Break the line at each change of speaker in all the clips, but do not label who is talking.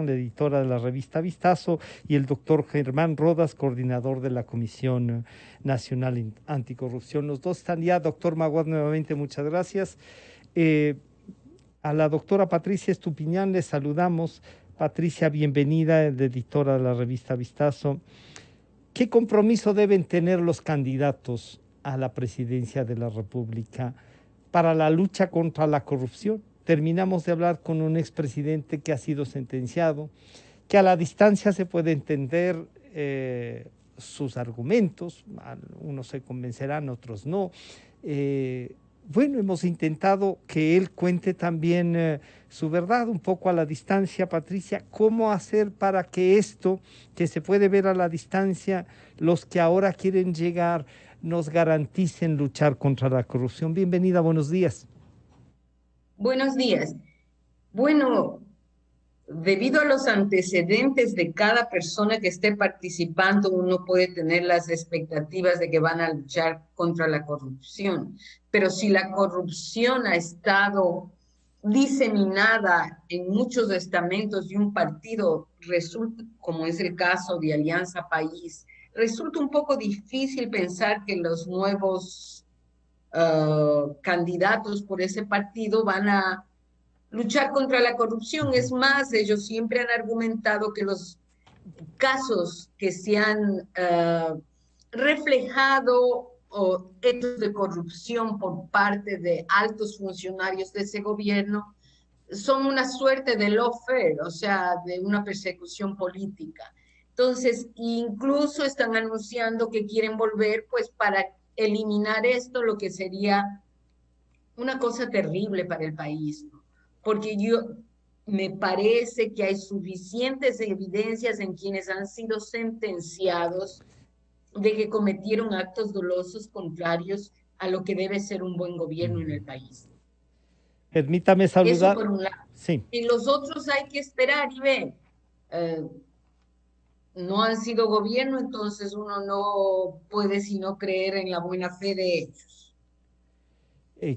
la editora de la revista Vistazo, y el doctor Germán Rodas, coordinador de la Comisión Nacional Anticorrupción. Los dos están ya. Doctor Maguad, nuevamente muchas gracias. A la doctora Patricia Estupiñán le saludamos. Patricia, bienvenida, editora de la revista Vistazo. ¿Qué compromiso deben tener los candidatos a la presidencia de la República para la lucha contra la corrupción? Terminamos de hablar con un expresidente que ha sido sentenciado, que a la distancia se puede entender sus argumentos, unos se convencerán, otros no. Bueno, hemos intentado que él cuente también su verdad un poco a la distancia. Patricia, ¿cómo hacer para que esto, que se puede ver a la distancia, los que ahora quieren llegar, nos garanticen luchar contra la corrupción? Bienvenida, buenos días.
Buenos días. Bueno, debido a los antecedentes de cada persona que esté participando, uno puede tener las expectativas de que van a luchar contra la corrupción. Pero si la corrupción ha estado diseminada en muchos estamentos de un partido, resulta, como es el caso de Alianza País, resulta un poco difícil pensar que los nuevos candidatos por ese partido van a luchar contra la corrupción. Es más, ellos siempre han argumentado que los casos que se han reflejado o hechos de corrupción por parte de altos funcionarios de ese gobierno son una suerte de lawfare, o sea, de una persecución política. Entonces, incluso están anunciando que quieren volver, pues, para eliminar esto, lo que sería una cosa terrible para el país, ¿no? Porque me parece que hay suficientes evidencias en quienes han sido sentenciados de que cometieron actos dolosos contrarios a lo que debe ser un buen gobierno en el país.
Permítame
Eso
saludar.
por un lado.
Sí.
Y los otros hay que esperar y ver. No han sido gobierno, entonces uno no puede sino creer en la buena fe de ellos.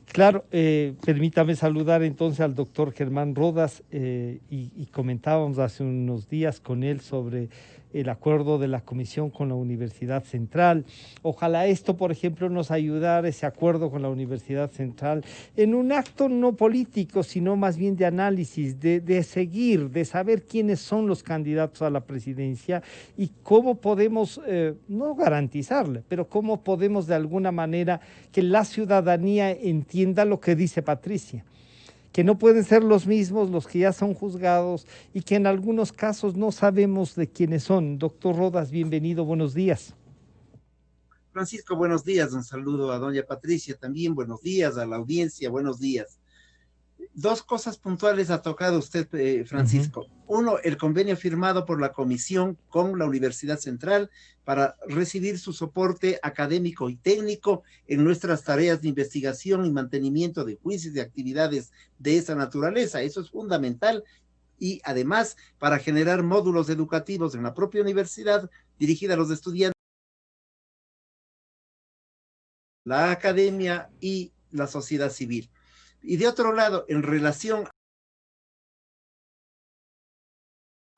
Claro, permítame saludar entonces al doctor Germán Rodas y comentábamos hace unos días con él sobre el acuerdo de la Comisión con la Universidad Central. Ojalá esto, por ejemplo, nos ayudara, ese acuerdo con la Universidad Central, en un acto no político, sino más bien de análisis, de seguir, de saber quiénes son los candidatos a la presidencia y cómo podemos, no garantizarle, pero cómo podemos de alguna manera que la ciudadanía entienda lo que dice Patricia, que no pueden ser los mismos los que ya son juzgados y que en algunos casos no sabemos de quiénes son. Doctor Rodas, bienvenido, buenos días.
Francisco, buenos días, un saludo a doña Patricia también, buenos días a la audiencia, buenos días. Dos cosas puntuales ha tocado usted, Francisco. Uno, el convenio firmado por la Comisión con la Universidad Central para recibir su soporte académico y técnico en nuestras tareas de investigación y mantenimiento de juicios y actividades de esa naturaleza. Eso es fundamental. Y además, para generar módulos educativos en la propia universidad dirigida a los estudiantes, la academia y la sociedad civil. Y de otro lado, en relación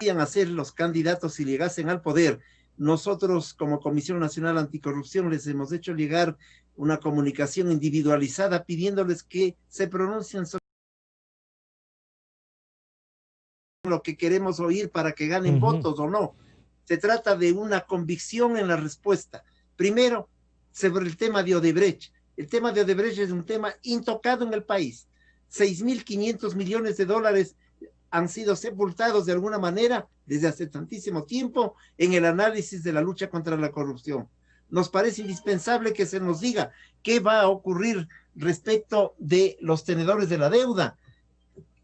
a ser los candidatos si llegasen al poder, nosotros como Comisión Nacional Anticorrupción les hemos hecho llegar una comunicación individualizada pidiéndoles que se pronuncien sobre lo que queremos oír para que ganen votos o no. Se trata de una convicción en la respuesta. Primero, sobre el tema de Odebrecht. El tema de Odebrecht es un tema intocado en el país. 6.500 millones de dólares han sido sepultados de alguna manera desde hace tantísimo tiempo en el análisis de la lucha contra la corrupción. Nos parece indispensable que se nos diga qué va a ocurrir respecto de los tenedores de la deuda,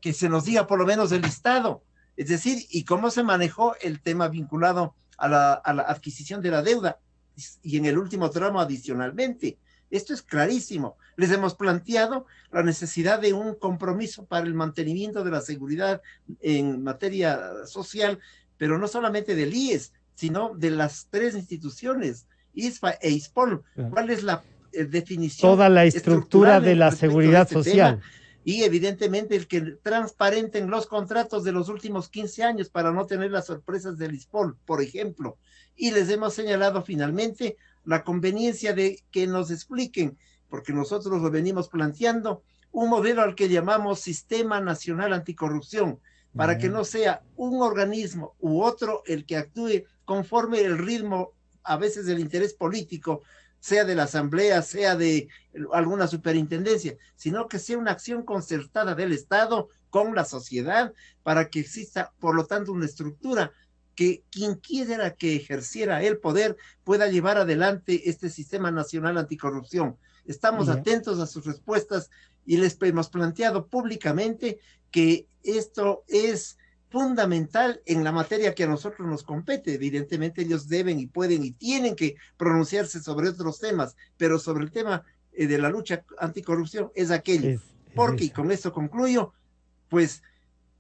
que se nos diga por lo menos el listado, es decir, y cómo se manejó el tema vinculado a la adquisición de la deuda, y en el último tramo adicionalmente. Esto es clarísimo. Les hemos planteado la necesidad de un compromiso para el mantenimiento de la seguridad en materia social, pero no solamente del IES, sino de las tres instituciones, ISFA e ISPOL. ¿Cuál es la definición?
Toda la estructura de la seguridad social.
y evidentemente el que transparenten los contratos de los últimos 15 años para no tener las sorpresas del ISPOL, por ejemplo. Y les hemos señalado finalmente la conveniencia de que nos expliquen, porque nosotros lo venimos planteando, un modelo al que llamamos Sistema Nacional Anticorrupción, para que no sea un organismo u otro el que actúe conforme el ritmo, a veces del interés político, sea de la asamblea, sea de alguna superintendencia, sino que sea una acción concertada del Estado con la sociedad para que exista, por lo tanto, una estructura que quien quiera que ejerciera el poder pueda llevar adelante este Sistema Nacional Anticorrupción. Estamos atentos a sus respuestas y les hemos planteado públicamente que esto es fundamental en la materia que a nosotros nos compete. Evidentemente ellos deben y pueden y tienen que pronunciarse sobre otros temas, pero sobre el tema de la lucha anticorrupción es aquello. Porque, y con esto concluyo, pues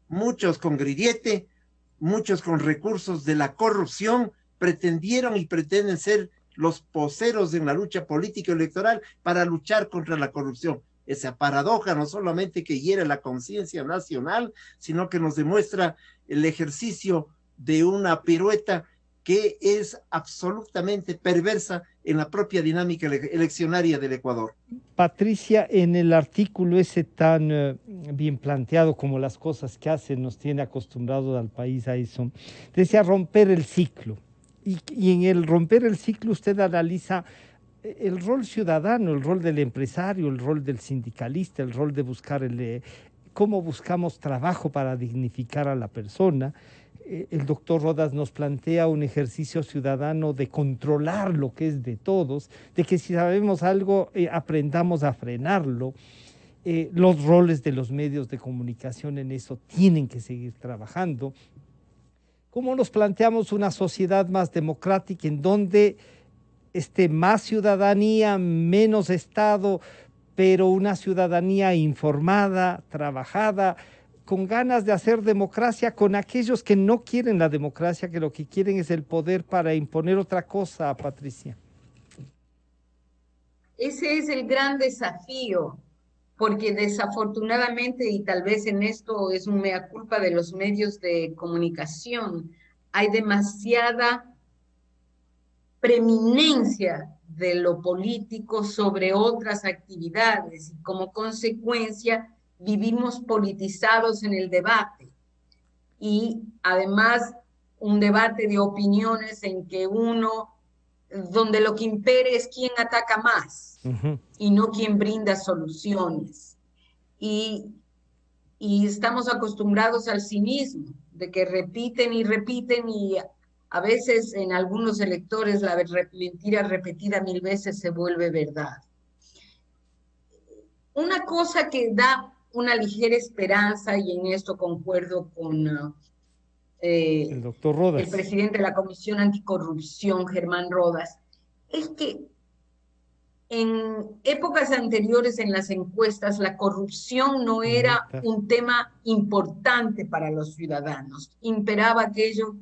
muchos con grillete, muchos con recursos de la corrupción, pretendieron y pretenden ser los poseros en la lucha política electoral para luchar contra la corrupción. Esa paradoja no solamente que hiere la conciencia nacional, sino que nos demuestra el ejercicio de una pirueta que es absolutamente perversa en la propia dinámica eleccionaria del Ecuador.
Patricia, en el artículo ese tan bien planteado como las cosas que hacen, nos tiene acostumbrado al país a eso, decía romper el ciclo. Y en el romper el ciclo usted analiza el rol ciudadano, el rol del empresario, el rol del sindicalista, el rol de buscar cómo buscamos trabajo para dignificar a la persona. El doctor Rodas nos plantea un ejercicio ciudadano de controlar lo que es de todos, de que si sabemos algo, aprendamos a frenarlo. Los roles de los medios de comunicación en eso tienen que seguir trabajando. ¿Cómo nos planteamos una sociedad más democrática en donde esté más ciudadanía, menos Estado, pero una ciudadanía informada, trabajada, con ganas de hacer democracia, con aquellos que no quieren la democracia, que lo que quieren es el poder para imponer otra cosa, Patricia?
Ese es el gran desafío, porque desafortunadamente, y tal vez en esto es un mea culpa de los medios de comunicación, hay demasiada preeminencia de lo político sobre otras actividades y como consecuencia vivimos politizados en el debate y además un debate de opiniones en que donde lo que impere es quién ataca más y no quién brinda soluciones. Y estamos acostumbrados al cinismo, de que repiten y repiten y a veces en algunos electores la mentira repetida 1000 veces se vuelve verdad. Una cosa que da una ligera esperanza, y en esto concuerdo con
el doctor Rodas,
el presidente de la Comisión Anticorrupción, Germán Rodas, es que en épocas anteriores en las encuestas la corrupción no era un tema importante para los ciudadanos. Imperaba aquello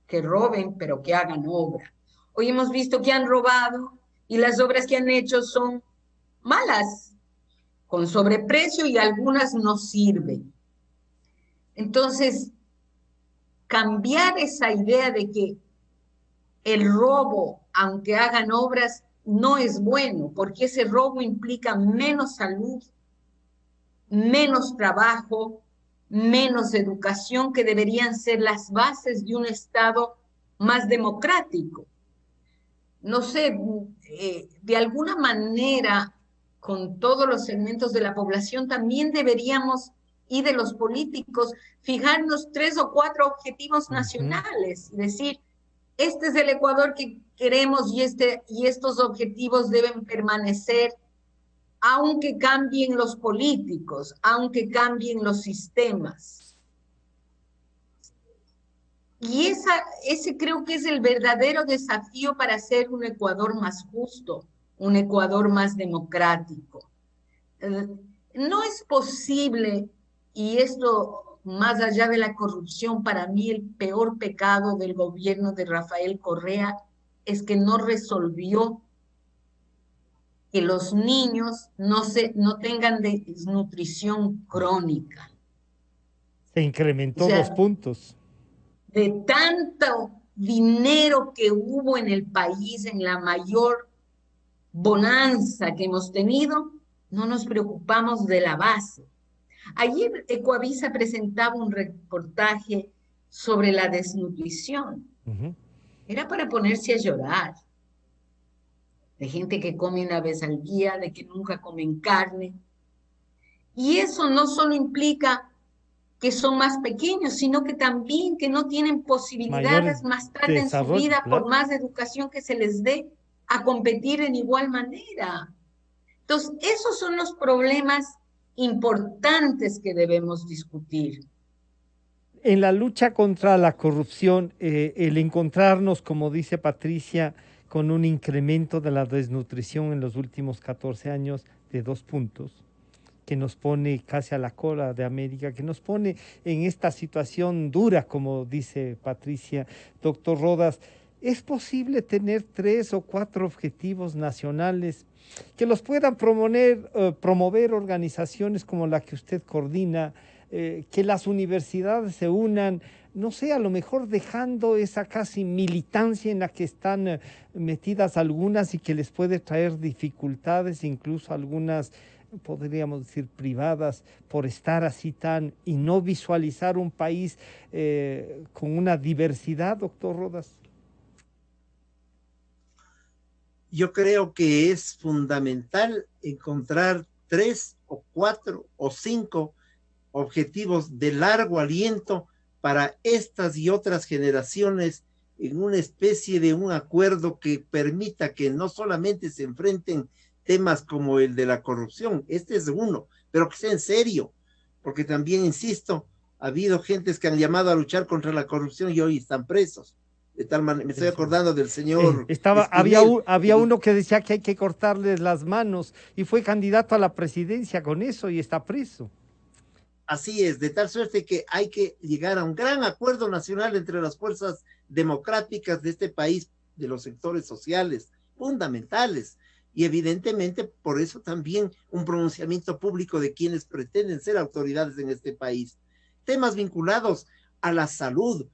que roben, pero que hagan obra. Hoy hemos visto que han robado y las obras que han hecho son malas, con sobreprecio y algunas no sirven. Entonces, cambiar esa idea de que el robo, aunque hagan obras, no es bueno, porque ese robo implica menos salud, menos trabajo, menos educación, que deberían ser las bases de un Estado más democrático. No sé, de alguna manera, con todos los segmentos de la población, también deberíamos, y de los políticos, fijarnos 3 o 4 objetivos nacionales, es decir, este es el Ecuador que queremos y estos objetivos deben permanecer, aunque cambien los políticos, aunque cambien los sistemas. Y ese creo que es el verdadero desafío para hacer un Ecuador más justo, un Ecuador más democrático. No es posible, y esto más allá de la corrupción, para mí el peor pecado del gobierno de Rafael Correa es que no resolvió que los niños no tengan desnutrición crónica.
Se
O
incrementó
sea,
2 puntos.
de tanto dinero que hubo en el país, en la mayor bonanza que hemos tenido, no nos preocupamos de la base. Ayer Ecoavisa presentaba un reportaje sobre la desnutrición. Era para ponerse a llorar. De gente que come una vez al día, de que nunca comen carne. Y eso no solo implica que son más pequeños, sino que también que no tienen
Mayores
posibilidades más tarde en su
desarrollo,
vida, por
claro.
más educación que se les dé, a competir en igual manera. Entonces, esos son los problemas importantes que debemos discutir.
En la lucha contra la corrupción, el encontrarnos, como dice Patricia, con un incremento de la desnutrición en los últimos 14 años de 2 puntos, que nos pone casi a la cola de América, que nos pone en esta situación dura, como dice Patricia. Doctor Rodas, ¿es posible tener 3 o 4 objetivos nacionales que los puedan promover organizaciones como la que usted coordina, que las universidades se unan, no sé, a lo mejor dejando esa casi militancia en la que están metidas algunas y que les puede traer dificultades, incluso algunas, podríamos decir, privadas, por estar así tan y no visualizar un país con una diversidad, doctor Rodas?
Yo creo que es fundamental encontrar 3 o 4 o 5 objetivos de largo aliento para estas y otras generaciones en una especie de un acuerdo que permita que no solamente se enfrenten temas como el de la corrupción, este es uno, pero que sea en serio, porque también, insisto, ha habido gentes que han llamado a luchar contra la corrupción y hoy están presos. De tal manera, me estoy acordando del señor
había uno que decía que hay que cortarles las manos y fue candidato a la presidencia con eso y está preso.
Así es, de tal suerte que hay que llegar a un gran acuerdo nacional entre las fuerzas democráticas de este país, de los sectores sociales fundamentales, y evidentemente por eso también un pronunciamiento público de quienes pretenden ser autoridades en este país. Temas vinculados a la salud,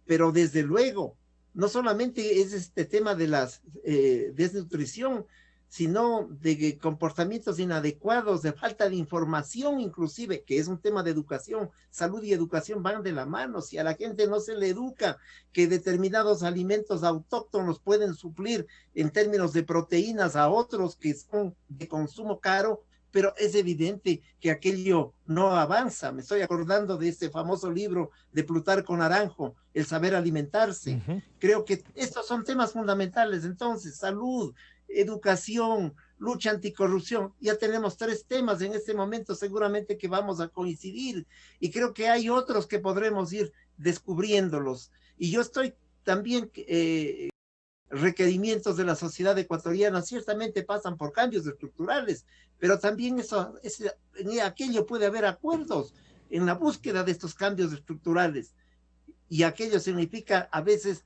pero desde luego, no solamente es este tema de la desnutrición, sino de comportamientos inadecuados, de falta de información inclusive, que es un tema de educación. Salud y educación van de la mano. Si a la gente no se le educa que determinados alimentos autóctonos pueden suplir en términos de proteínas a otros que son de consumo caro, pero es evidente que aquello no avanza. Me estoy acordando de este famoso libro de Plutarco Naranjo, El saber alimentarse. Creo que estos son temas fundamentales. Entonces, salud, educación, lucha anticorrupción. Ya tenemos 3 temas en este momento, seguramente que vamos a coincidir. Y creo que hay otros que podremos ir descubriéndolos. Y yo estoy también... requerimientos de la sociedad ecuatoriana ciertamente pasan por cambios estructurales, pero también en aquello puede haber acuerdos en la búsqueda de estos cambios estructurales, y aquello significa a veces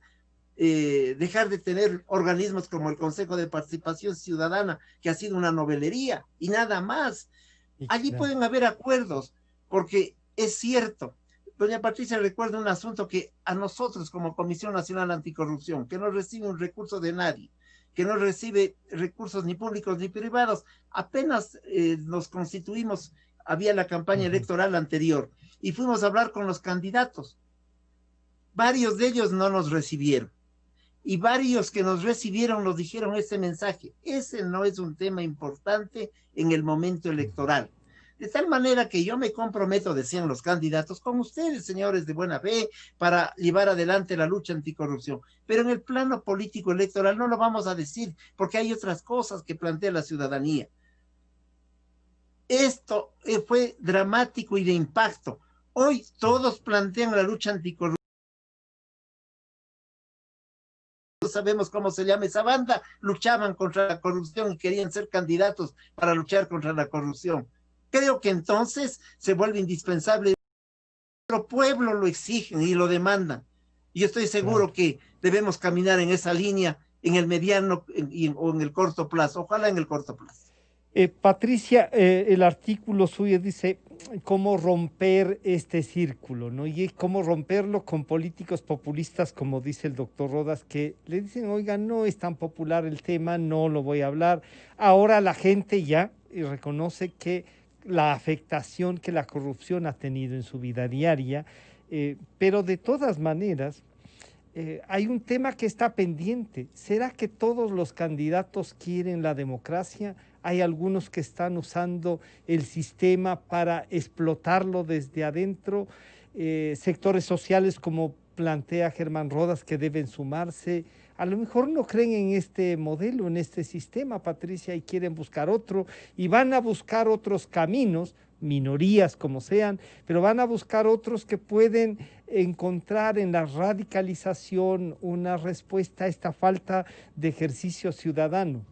dejar de tener organismos como el Consejo de Participación Ciudadana, que ha sido una novelería y nada más. Allí pueden haber acuerdos, porque es cierto. Doña Patricia recuerda un asunto que a nosotros como Comisión Nacional Anticorrupción, que no recibe un recurso de nadie, que no recibe recursos ni públicos ni privados, apenas nos constituimos, había la campaña electoral anterior, y fuimos a hablar con los candidatos. Varios de ellos no nos recibieron, y varios que nos recibieron nos dijeron este mensaje: ese no es un tema importante en el momento electoral. De tal manera que yo me comprometo, decían los candidatos, con ustedes, señores de buena fe, para llevar adelante la lucha anticorrupción. Pero en el plano político electoral no lo vamos a decir, porque hay otras cosas que plantea la ciudadanía. Esto fue dramático y de impacto. Hoy todos plantean la lucha anticorrupción. Sabemos cómo se llama esa banda, luchaban contra la corrupción y querían ser candidatos para luchar contra la corrupción. Creo que entonces se vuelve indispensable. Nuestro pueblo lo exigen y lo demandan. Y yo estoy seguro que debemos caminar en esa línea en el mediano o en el corto plazo, ojalá en el corto plazo.
Patricia, el artículo suyo dice cómo romper este círculo, ¿no? Y cómo romperlo con políticos populistas, como dice el doctor Rodas, que le dicen, oiga, no es tan popular el tema, no lo voy a hablar. Ahora la gente ya reconoce que la afectación que la corrupción ha tenido en su vida diaria, pero de todas maneras, hay un tema que está pendiente. ¿Será que todos los candidatos quieren la democracia? Hay algunos que están usando el sistema para explotarlo desde adentro. Sectores sociales, como plantea Germán Rodas, que deben sumarse. A lo mejor no creen en este modelo, en este sistema, Patricia, y quieren buscar otro, y van a buscar otros caminos, minorías como sean, pero van a buscar otros que pueden encontrar en la radicalización una respuesta a esta falta de ejercicio ciudadano.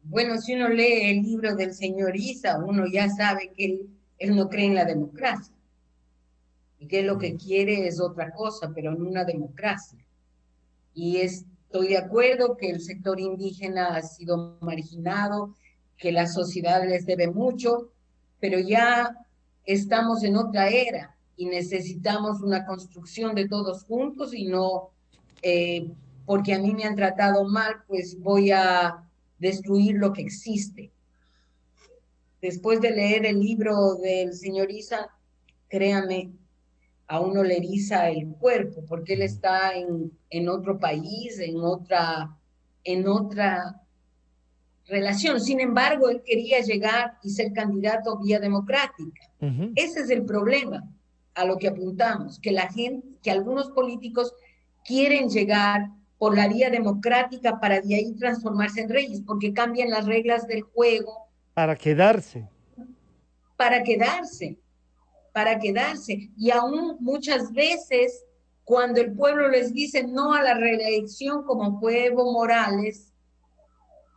Bueno, si uno lee el libro del señor Issa, uno ya sabe que él no cree en la democracia y que lo que quiere es otra cosa, pero no una democracia. Y estoy de acuerdo que el sector indígena ha sido marginado, que la sociedad les debe mucho, pero ya estamos en otra era y necesitamos una construcción de todos juntos y no porque a mí me han tratado mal, pues voy a destruir lo que existe. Después de leer el libro del señor Issa, créame, a uno le eriza el cuerpo, porque él está en otro país, en otra relación. Sin embargo, él quería llegar y ser candidato vía democrática. Ese es el problema a lo que apuntamos, que la gente, que algunos políticos quieren llegar por la vía democrática para de ahí transformarse en reyes, porque cambian las reglas del juego.
Para quedarse.
Para quedarse. Para quedarse. Y aún muchas veces, cuando el pueblo les dice no a la reelección, como fue Evo Morales,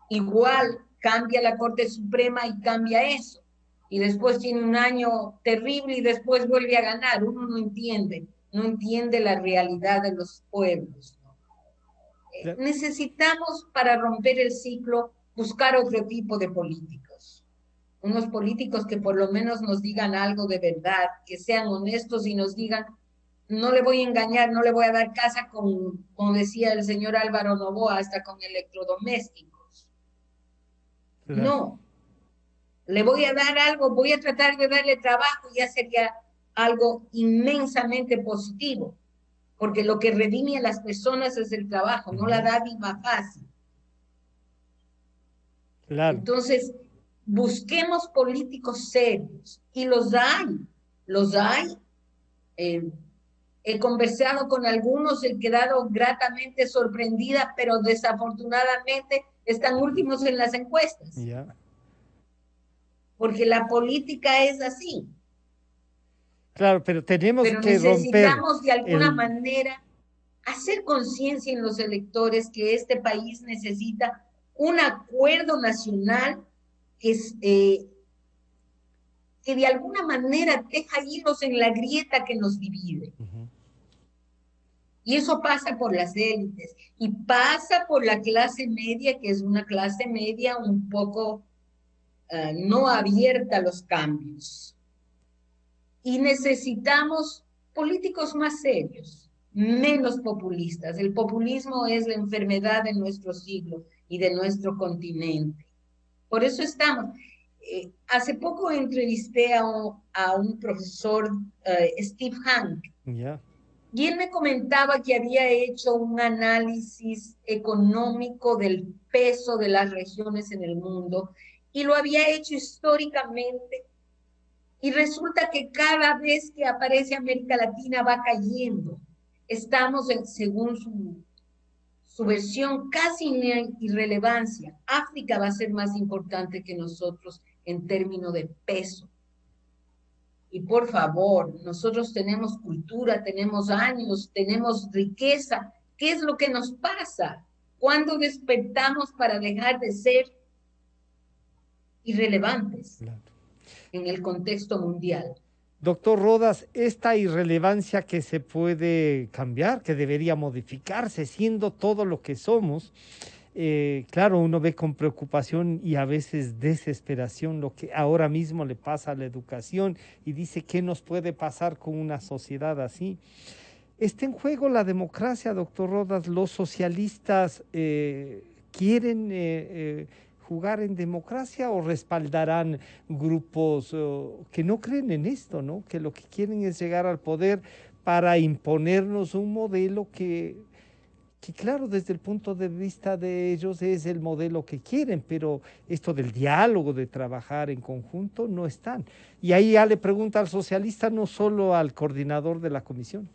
igual cambia la Corte Suprema y cambia eso. Y después tiene un año terrible y después vuelve a ganar. Uno no entiende la realidad de los pueblos. Necesitamos, para romper el ciclo, buscar otro tipo de políticos. Unos políticos que por lo menos nos digan algo de verdad, que sean honestos y nos digan, no le voy a engañar, no le voy a dar casa con, como decía el señor Álvaro Noboa, hasta con electrodomésticos. Claro. No, le voy a dar algo, voy a tratar de darle trabajo, ya sería algo inmensamente positivo, porque lo que redime a las personas es el trabajo, no la dádiva fácil. Claro. Entonces, busquemos políticos serios, y los hay. He conversado con algunos, he quedado gratamente sorprendida, pero desafortunadamente están últimos en las encuestas. Yeah. Porque la política es así.
Claro, pero tenemos que
necesitamos de alguna manera hacer conciencia en los electores que este país necesita un acuerdo nacional que de alguna manera deja hilos en la grieta que nos divide. Y eso pasa por las élites y pasa por la clase media, que es una clase media un poco no abierta a los cambios. Y necesitamos políticos más serios, menos populistas. El populismo es la enfermedad de nuestro siglo y de nuestro continente. Por eso estamos. Hace poco entrevisté a un profesor, Steve Hank, y él me comentaba que había hecho un análisis económico del peso de las regiones en el mundo, y lo había hecho históricamente, y resulta que cada vez que aparece América Latina va cayendo. Estamos, según su versión, casi en irrelevancia. África va a ser más importante que nosotros en términos de peso. Y por favor, nosotros tenemos cultura, tenemos años, tenemos riqueza. ¿Qué es lo que nos pasa? ¿Cuándo despertamos para dejar de ser irrelevantes en el contexto mundial?
Doctor Rodas, esta irrelevancia que se puede cambiar, que debería modificarse, siendo todo lo que somos, claro, uno ve con preocupación y a veces desesperación lo que ahora mismo le pasa a la educación y dice qué nos puede pasar con una sociedad así. Está en juego la democracia, doctor Rodas. Los socialistas quieren jugar en democracia o respaldarán grupos que no creen en esto, ¿no? Que lo que quieren es llegar al poder para imponernos un modelo que claro, desde el punto de vista de ellos es el modelo que quieren, pero esto del diálogo, de trabajar en conjunto, no están. Y ahí ya le pregunta al socialista, no solo al coordinador de la comisión.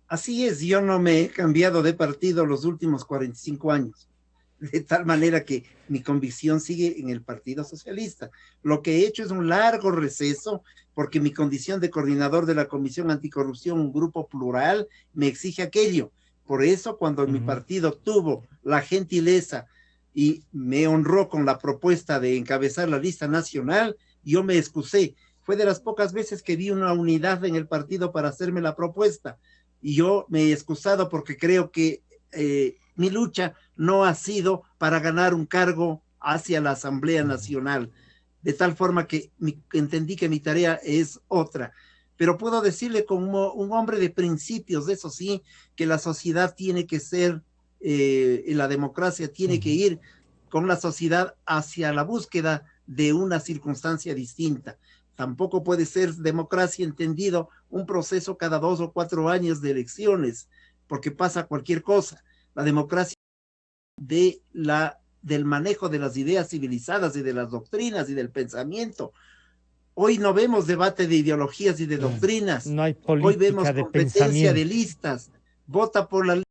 Así es, yo no me he cambiado de partido los últimos 45 años, de tal manera que mi convicción sigue en el Partido Socialista. Lo que he hecho es un largo receso, porque mi condición de coordinador de la Comisión Anticorrupción, un grupo plural, me exige aquello. Por eso, cuando mi partido tuvo la gentileza y me honró con la propuesta de encabezar la lista nacional, yo me excusé. Fue de las pocas veces que vi una unidad en el partido para hacerme la propuesta. Y yo me he excusado porque creo que mi lucha no ha sido para ganar un cargo hacia la Asamblea Nacional, de tal forma que entendí que mi tarea es otra. Pero puedo decirle como un hombre de principios, eso sí, que la sociedad tiene que ser, la democracia tiene que ir con la sociedad hacia la búsqueda de una circunstancia distinta. Tampoco puede ser democracia entendido un proceso cada 2 o 4 años de elecciones, porque pasa cualquier cosa. La democracia del manejo de las ideas civilizadas y de las doctrinas y del pensamiento. Hoy no vemos debate de ideologías y de doctrinas.
No hay
Hoy vemos
política de
competencia de
pensamiento.
listas. Vota por la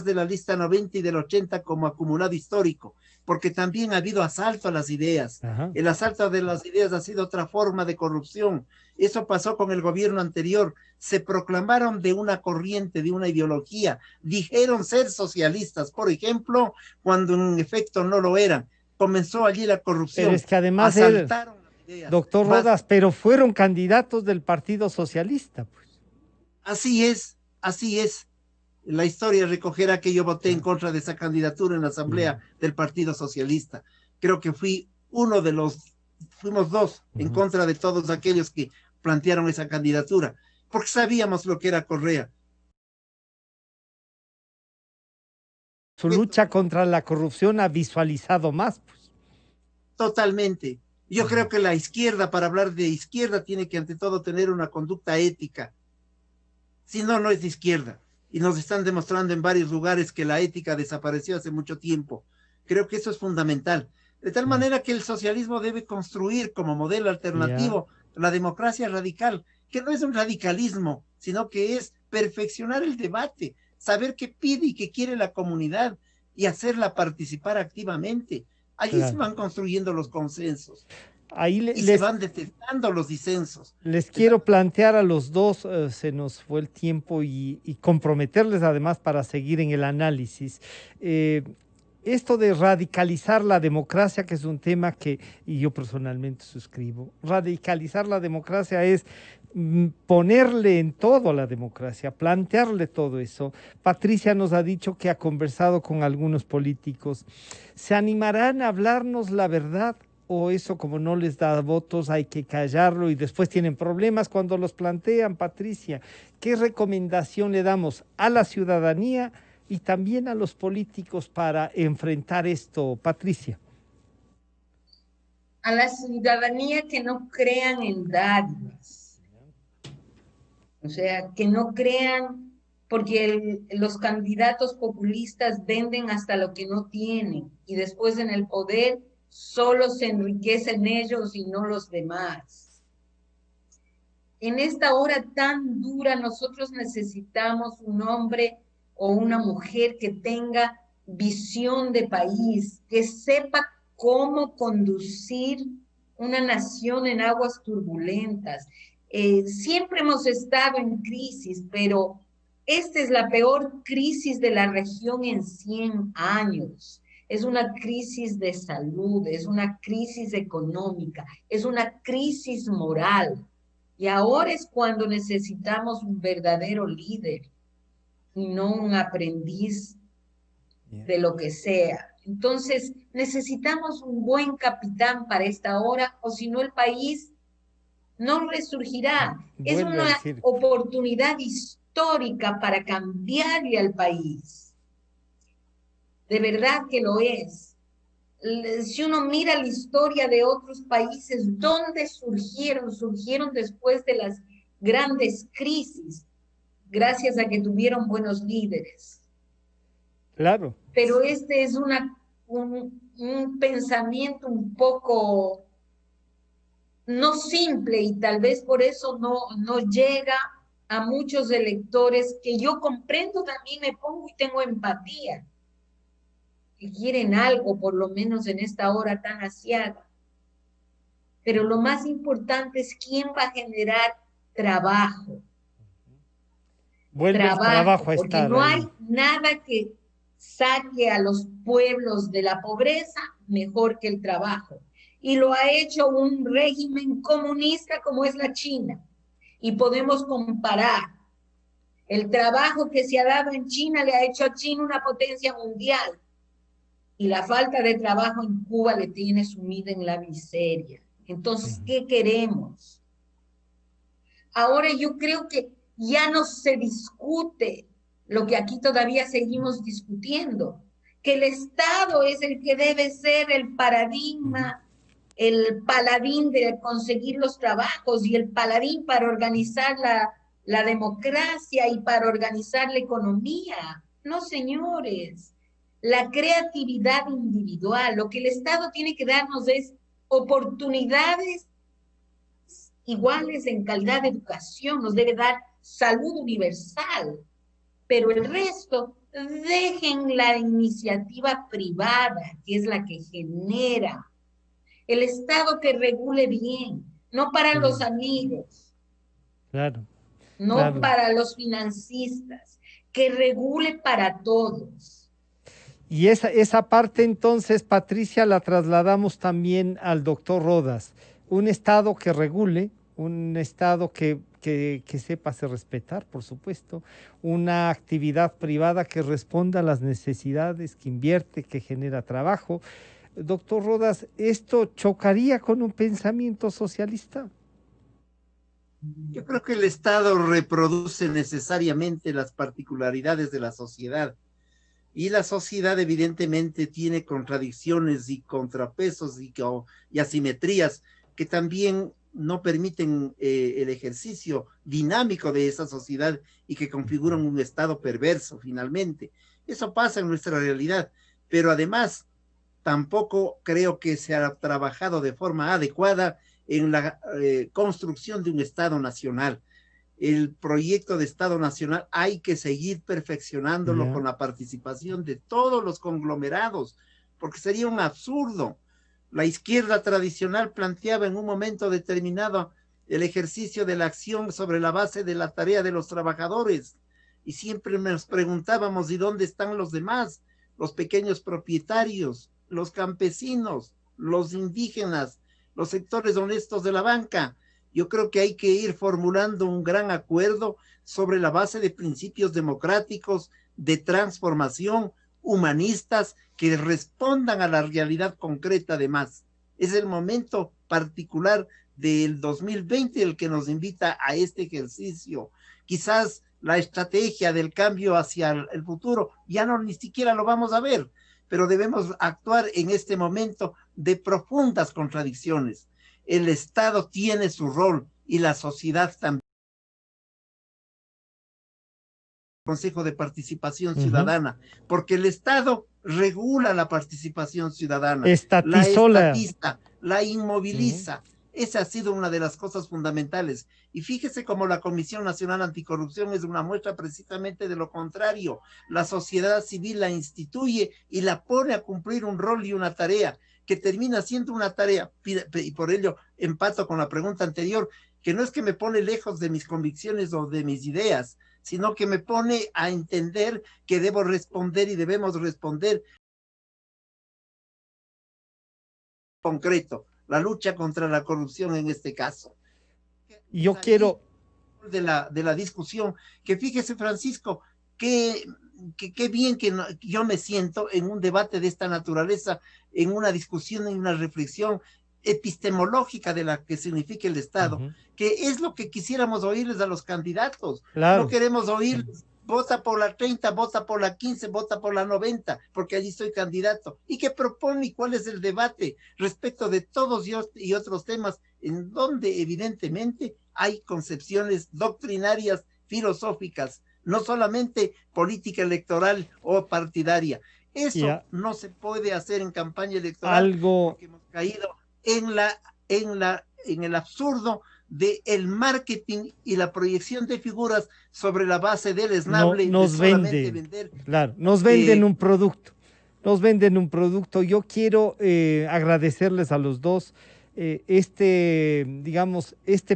de la lista 90 y del 80 como acumulado histórico, porque también ha habido asalto a las ideas.
Ajá.
El asalto de las ideas ha sido otra forma de corrupción. Eso pasó con el gobierno anterior. Se proclamaron de una corriente, de una ideología. Dijeron ser socialistas, por ejemplo, cuando en efecto no lo eran. Comenzó allí la corrupción.
Pero es que además
asaltaron las ideas.
doctor Rodas, pero fueron candidatos del Partido Socialista, pues.
Así es, así es. La historia recogerá que yo voté en contra de esa candidatura en la Asamblea del Partido Socialista. Creo que fuimos dos en contra de todos aquellos que plantearon esa candidatura, porque sabíamos lo que era Correa.
Su lucha contra la corrupción ha visualizado más, pues.
Totalmente. Yo creo que la izquierda, para hablar de izquierda, tiene que ante todo tener una conducta ética. Si no, no es de izquierda. Y nos están demostrando en varios lugares que la ética desapareció hace mucho tiempo. Creo que eso es fundamental. De tal manera que el socialismo debe construir como modelo alternativo la democracia radical, que no es un radicalismo, sino que es perfeccionar el debate, saber qué pide y qué quiere la comunidad y hacerla participar activamente. Allí se van construyendo los consensos.
Ahí
se van detectando los disensos.
Les quiero plantear a los dos, se nos fue el tiempo y comprometerles además para seguir en el análisis. Esto de radicalizar la democracia, que es un tema que y yo personalmente suscribo, radicalizar la democracia es ponerle en todo a la democracia, plantearle todo eso. Patricia nos ha dicho que ha conversado con algunos políticos. ¿Se animarán a hablarnos la verdad? ¿O eso, como no les da votos, hay que callarlo y después tienen problemas cuando los plantean? Patricia, ¿qué recomendación le damos a la ciudadanía y también a los políticos para enfrentar esto, Patricia?
A la ciudadanía que no crean en dádivas, o sea, que no crean, porque los candidatos populistas venden hasta lo que no tienen y después en el poder solo se enriquecen ellos y no los demás. En esta hora tan dura nosotros necesitamos un hombre o una mujer que tenga visión de país, que sepa cómo conducir una nación en aguas turbulentas. Siempre hemos estado en crisis, pero esta es la peor crisis de la región en 100 años. es una crisis de salud, es una crisis económica, es una crisis moral. Y ahora es cuando necesitamos un verdadero líder y no un aprendiz de lo que sea. Entonces, necesitamos un buen capitán para esta hora, o si no el país no resurgirá. Es
Vuelve
una
al circo.
oportunidad histórica para cambiarle al país. De verdad que lo es. Si uno mira la historia de otros países, ¿dónde surgieron? Surgieron después de las grandes crisis, gracias a que tuvieron buenos líderes.
Claro.
Pero este es un pensamiento un poco no simple y tal vez por eso no llega a muchos electores que yo comprendo, también me pongo y tengo empatía, que quieren algo por lo menos en esta hora tan asiaga. Pero lo más importante es quién va a generar trabajo.
Vuelve el trabajo a
porque
estar
no
ahí.
hay nada que saque a los pueblos de la pobreza mejor que el trabajo. Y lo ha hecho un régimen comunista como es la China. Y podemos comparar. El trabajo que se ha dado en China le ha hecho a China una potencia mundial. Y la falta de trabajo en Cuba le tiene sumida en la miseria. Entonces, ¿qué queremos? Ahora yo creo que ya no se discute lo que aquí todavía seguimos discutiendo, que el Estado es el que debe ser el paradigma, el paladín de conseguir los trabajos y el paladín para organizar la democracia y para organizar la economía. No, señores, la creatividad individual, lo que el Estado tiene que darnos es oportunidades iguales en calidad de educación, nos debe dar salud universal, pero el resto dejen la iniciativa privada, que es la que genera. El Estado que regule bien, no para los amigos,
Claro.
no
Claro.
para los financistas, que regule para todos.
Y esa parte entonces, Patricia, la trasladamos también al doctor Rodas. Un Estado que regule, un Estado que sepa hacer respetar, por supuesto, una actividad privada que responda a las necesidades, que invierte, que genera trabajo. Doctor Rodas, ¿esto chocaría con un pensamiento socialista?
Yo creo que el Estado reproduce necesariamente las particularidades de la sociedad. Y la sociedad evidentemente tiene contradicciones y contrapesos y asimetrías que también no permiten el ejercicio dinámico de esa sociedad y que configuran un estado perverso finalmente. Eso pasa en nuestra realidad, pero además tampoco creo que se ha trabajado de forma adecuada en la construcción de un Estado nacional. El proyecto de Estado Nacional hay que seguir perfeccionándolo con la participación de todos los conglomerados, porque sería un absurdo. La izquierda tradicional planteaba en un momento determinado el ejercicio de la acción sobre la base de la tarea de los trabajadores, y siempre nos preguntábamos, ¿y dónde están los demás? Los pequeños propietarios, los campesinos, los indígenas, los sectores honestos de la banca. Yo creo que hay que ir formulando un gran acuerdo sobre la base de principios democráticos, de transformación, humanistas, que respondan a la realidad concreta además. Es el momento particular del 2020 el que nos invita a este ejercicio. Quizás la estrategia del cambio hacia el futuro ya no ni siquiera lo vamos a ver, pero debemos actuar en este momento de profundas contradicciones. El Estado tiene su rol y la sociedad también. Consejo de Participación Ciudadana, porque el Estado regula la participación ciudadana, la estatiza, la inmoviliza. Esa ha sido una de las cosas fundamentales. Y fíjese cómo la Comisión Nacional Anticorrupción es una muestra precisamente de lo contrario. La sociedad civil la instituye y la pone a cumplir un rol y una tarea que termina siendo una tarea, y por ello empato con la pregunta anterior, que no es que me pone lejos de mis convicciones o de mis ideas, sino que me pone a entender que debo responder y debemos responder concreto, la lucha contra la corrupción en este caso.
Yo quiero...
De la discusión, que fíjese, Francisco, qué bien que yo me siento en un debate de esta naturaleza, en una discusión, en una reflexión epistemológica de la que significa el Estado, que es lo que quisiéramos oírles a los candidatos. Claro. No queremos oírles, vota por la 30, vota por la 15, vota por la 90, porque allí soy candidato. ¿Y qué propone y cuál es el debate respecto de todos y otros temas en donde evidentemente hay concepciones doctrinarias, filosóficas, no solamente política electoral o partidaria? Eso no se puede hacer en campaña electoral, porque hemos caído en el absurdo del marketing y la proyección de figuras sobre la base del esnable.
Nos venden un producto. Nos venden un producto. Yo quiero agradecerles a los dos este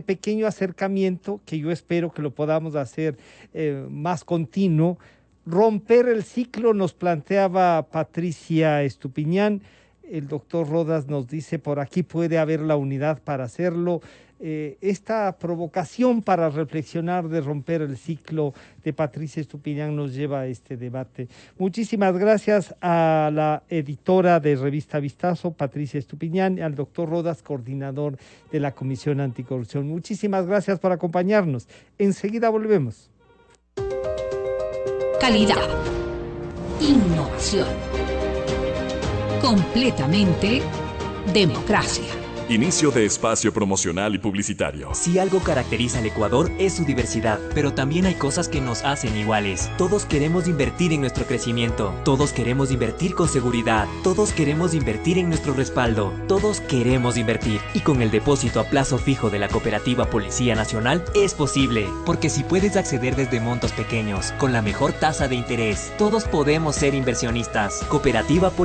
pequeño acercamiento, que yo espero que lo podamos hacer más continuo. Romper el ciclo, nos planteaba Patricia Estupiñán. El doctor Rodas nos dice, por aquí puede haber la unidad para hacerlo. Esta provocación para reflexionar de romper el ciclo de Patricia Estupiñán nos lleva a este debate. Muchísimas gracias a la editora de Revista Vistazo, Patricia Estupiñán, y al doctor Rodas, coordinador de la Comisión Anticorrupción. Muchísimas gracias por acompañarnos. Enseguida volvemos.
Calidad. Innovación. Completamente democracia.
Inicio de espacio promocional y publicitario.
Si algo caracteriza al Ecuador es su diversidad, pero también hay cosas que nos hacen iguales. Todos queremos invertir en nuestro crecimiento, todos queremos invertir con seguridad, todos queremos invertir en nuestro respaldo, todos queremos invertir. Y con el depósito a plazo fijo de la Cooperativa Policía Nacional es posible, porque si puedes acceder desde montos pequeños, con la mejor tasa de interés, todos podemos ser inversionistas. Cooperativa Policía